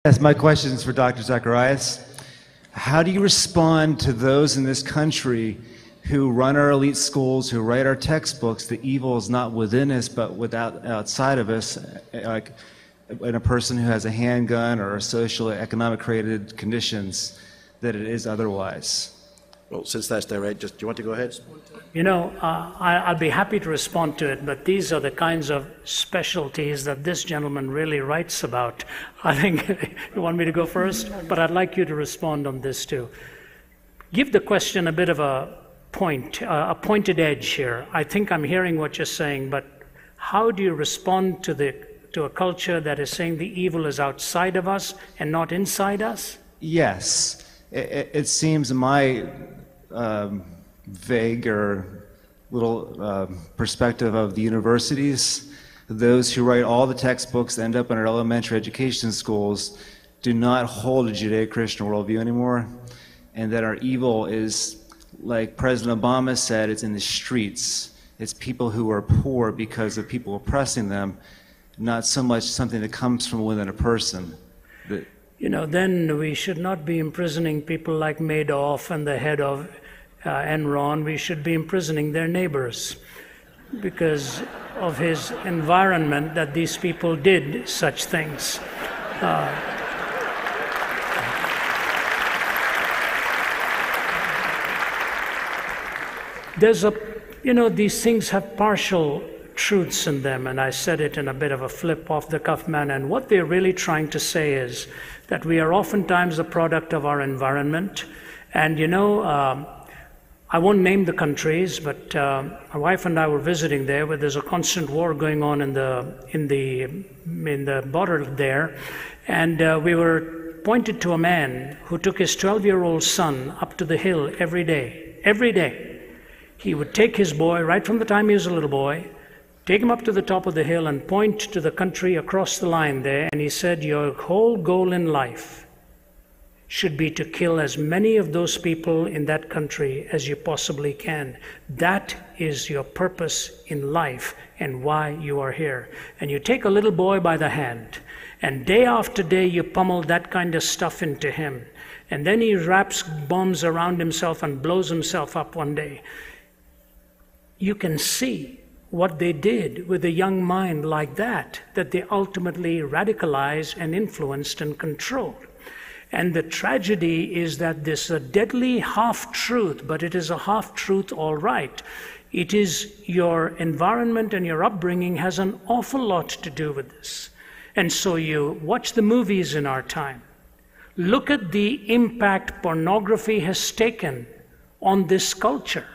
Yes, my question is for Dr. Zacharias. How do you respond to those in this country who run our elite schools, who write our textbooks? The evil is not within us, but outside of us, like in a person who has a handgun or social economic created conditions, that it is otherwise. Well, since that's direct, do you want to go ahead? You know, I'll be happy to respond to it, but these are the kinds of specialties that this gentleman really writes about. I think you want me to go first, but I'd like you to respond on this too. Give the question a bit of a pointed edge here. I think I'm hearing what you're saying, but how do you respond to a culture that is saying the evil is outside of us and not inside us? Yes. It seems my vague or little perspective of the universities, those who write all the textbooks that end up in our elementary education schools do not hold a Judeo-Christian worldview anymore, and that our evil is, like President Obama said, it's in the streets. It's people who are poor because of people oppressing them, not so much something that comes from within a person. You know, then we should not be imprisoning people like Madoff and the head of Enron. We should be imprisoning their neighbors because of his environment that these people did such things. These things have partial truths in them, and I said it in a bit of a flip off the cuff manner, and what they're really trying to say is that we are oftentimes the product of our environment. And I won't name the countries, but my wife and I were visiting there where there's a constant war going on in the border there, and we were pointed to a man who took his 12-year-old son up to the hill every day. Every day. He would take his boy right from the time he was a little boy, take him up to the top of the hill and point to the country across the line there, and he said, your whole goal in life should be to kill as many of those people in that country as you possibly can. That is your purpose in life and why you are here. And you take a little boy by the hand, and day after day you pummel that kind of stuff into him. And then he wraps bombs around himself and blows himself up one day. You can see what they did with a young mind like that they ultimately radicalized and influenced and controlled. And the tragedy is that this is a deadly half-truth, but it is a half-truth all right. It is your environment and your upbringing has an awful lot to do with this. And so you watch the movies in our time. Look at the impact pornography has taken on this culture.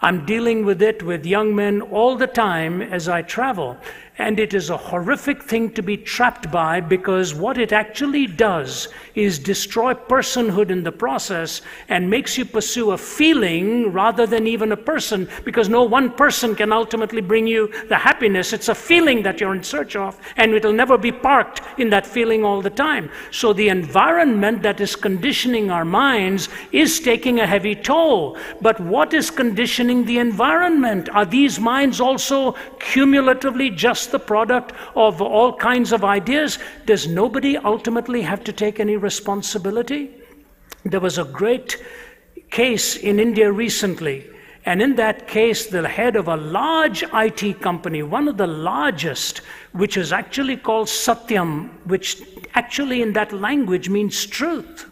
I'm dealing with it with young men all the time as I travel, and it is a horrific thing to be trapped by, because what it actually does is destroy personhood in the process and makes you pursue a feeling rather than even a person, because no one person can ultimately bring you the happiness. It's a feeling that you're in search of, and it'll never be parked in that feeling all the time. So the environment that is conditioning our minds is taking a heavy toll. But what is conditioning the environment? Are these minds also cumulatively just the product of all kinds of ideas? Does nobody ultimately have to take any responsibility? There was a great case in India recently, and in that case the head of a large IT company, one of the largest, which is actually called Satyam, which actually in that language means truth.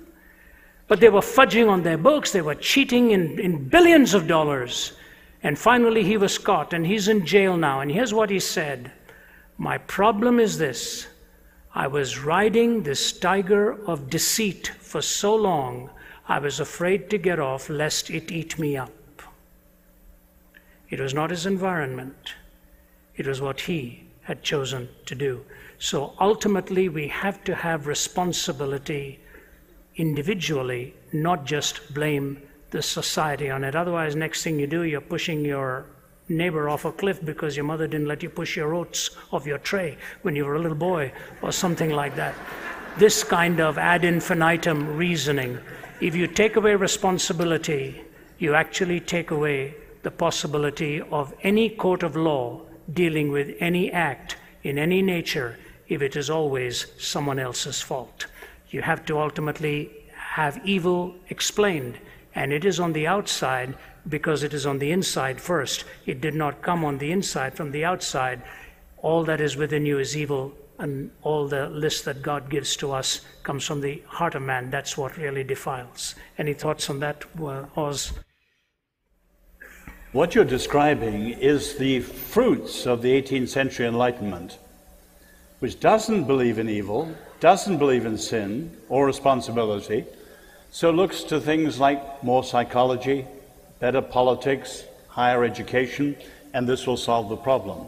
But they were fudging on their books, they were cheating in billions of dollars. And finally he was caught, and he's in jail now. And here's what he said: my problem is this: I was riding this tiger of deceit for so long, I was afraid to get off lest it eat me up. It was not his environment. It was what he had chosen to do. So ultimately we have to have responsibility individually, not just blame the society on it. Otherwise, next thing you do, you're pushing your neighbor off a cliff because your mother didn't let you push your oats off your tray when you were a little boy, or something like that. This kind of ad infinitum reasoning, if you take away responsibility, you actually take away the possibility of any court of law dealing with any act in any nature if it is always someone else's fault. You have to ultimately have evil explained, and it is on the outside because it is on the inside first. It did not come on the inside from the outside. All that is within you is evil, and all the list that God gives to us comes from the heart of man. That's what really defiles. Any thoughts on that, Oz? What you're describing is the fruits of the 18th century Enlightenment, which doesn't believe in evil, doesn't believe in sin or responsibility, so looks to things like more psychology, better politics, higher education, and this will solve the problem.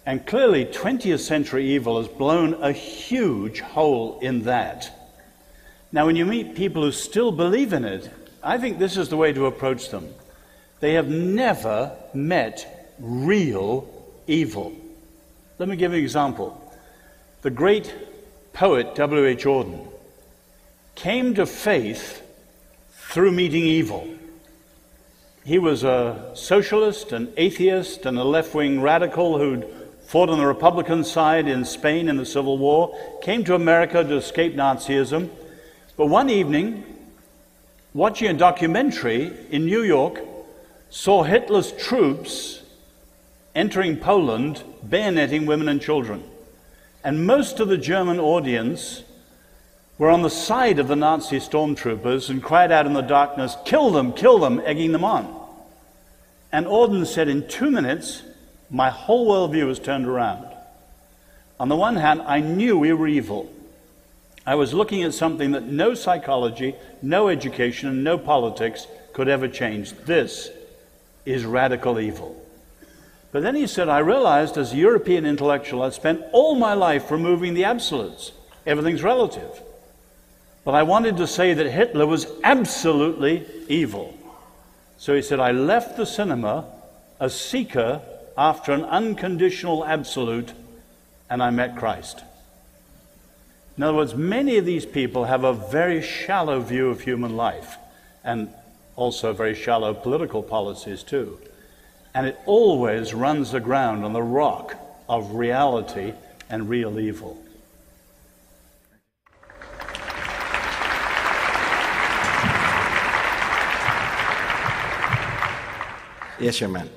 And clearly, 20th century evil has blown a huge hole in that. Now, when you meet people who still believe in it, I think this is the way to approach them. They have never met real evil. Let me give you an example. The great poet W.H. Auden came to faith through meeting evil. He was a socialist, an atheist, and a left-wing radical who'd fought on the Republican side in Spain in the Civil War, came to America to escape Nazism. But one evening, watching a documentary in New York, saw Hitler's troops entering Poland, bayoneting women and children. And most of the German audience were on the side of the Nazi stormtroopers and cried out in the darkness, kill them, egging them on. And Auden said, in 2 minutes, my whole worldview was turned around. On the one hand, I knew we were evil. I was looking at something that no psychology, no education, and no politics could ever change. This is radical evil. But then he said, I realized as a European intellectual, I'd spent all my life removing the absolutes. Everything's relative. But I wanted to say that Hitler was absolutely evil. So he said, I left the cinema a seeker after an unconditional absolute, and I met Christ. In other words, many of these people have a very shallow view of human life, and also very shallow political policies too. And it always runs aground on the rock of reality and real evil. Yes, young man.